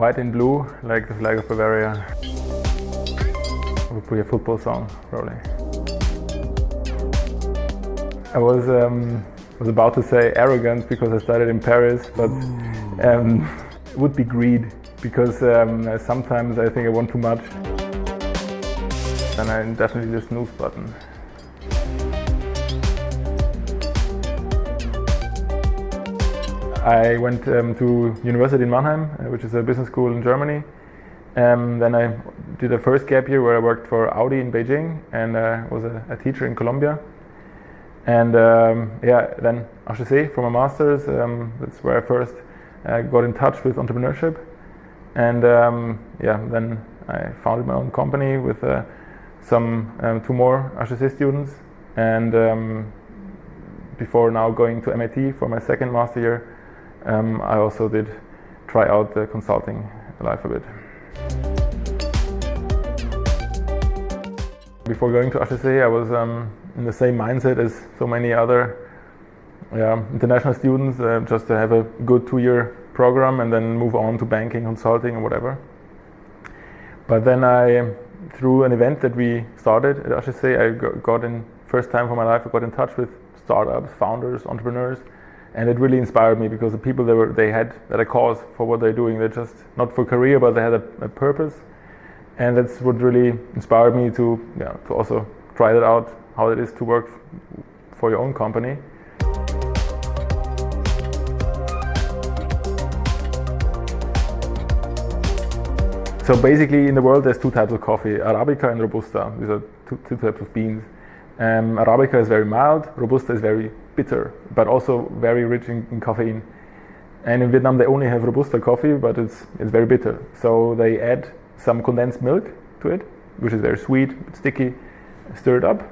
white and blue, like the flag of Bavaria. Would be a football song, probably. I was about to say arrogance because I studied in Paris, but it would be greed because sometimes I think I want too much. And I definitely the snooze button. I went to university in Mannheim, which is a business school in Germany. Then I did a first gap year where I worked for Audi in Beijing and was a teacher in Colombia. And then HEC for my masters. That's where I first got in touch with entrepreneurship. And then I founded my own company with two more HEC students. And before now going to MIT for my second master year, I also did try out the consulting life a bit. Before going to HEC, I was in the same mindset as so many other international students, just to have a good 2-year program and then move on to banking, consulting, or whatever. But then through an event that we started at HEC, I got in, first time for my life, I got in touch with startups, founders, entrepreneurs, and it really inspired me because the people they had a cause for what they're doing. They're just not for career, but they had a purpose. And that's what really inspired me to also try that out, how it is to work for your own company. So basically in the world there's two types of coffee, Arabica and Robusta. These are two types of beans. Arabica is very mild, Robusta is very bitter, but also very rich in caffeine. And in Vietnam they only have Robusta coffee, but it's very bitter. So they add some condensed milk to it, which is very sweet, sticky, stir it up,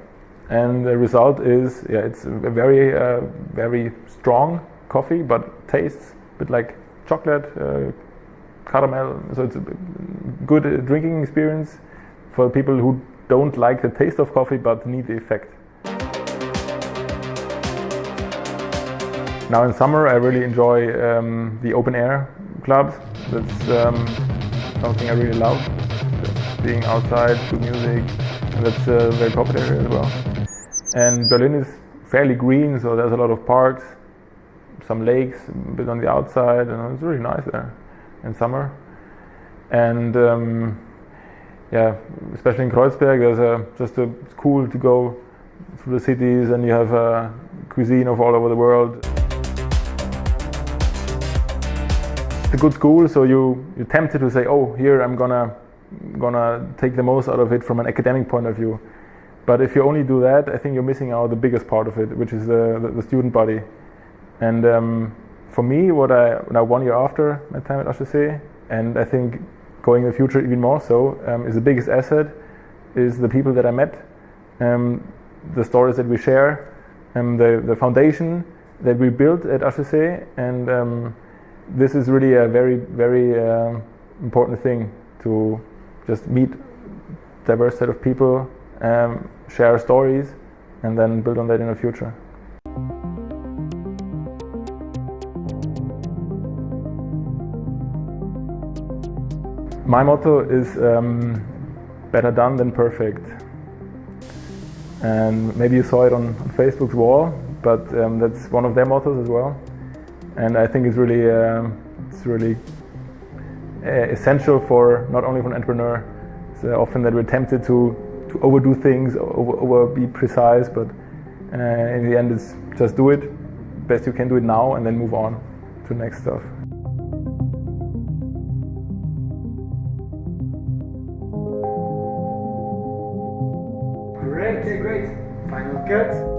and the result is it's a very strong coffee, but tastes a bit like chocolate, caramel. So it's a good drinking experience for people who don't like the taste of coffee but need the effect. Now in summer I really enjoy the open air clubs. That's something I really love, being outside, good music, and that's very popular here as well. And Berlin is fairly green, so there's a lot of parks, some lakes, a bit on the outside, and it's really nice there in summer. And especially in Kreuzberg, it's cool to go through the cities, and you have cuisine of all over the world. It's a good school, so you're tempted to say, oh, here I'm gonna take the most out of it from an academic point of view. But if you only do that, I think you're missing out the biggest part of it, which is the student body. And for me, now 1 year after my time at HEC, and I think going in the future even more so, is the biggest asset is the people that I met, the stories that we share, the foundation that we built at HEC, and this is really a very important thing, to just meet diverse set of people, share stories, and then build on that in the future. My motto is better done than perfect. And maybe you saw it on Facebook's wall, but that's one of their mottos as well. And I think it's really essential for not only for an entrepreneur. It's often that we're tempted to overdo things, over be precise, but in the end it's just do it best you can do it now and then move on to the next stuff. Great. Final cut.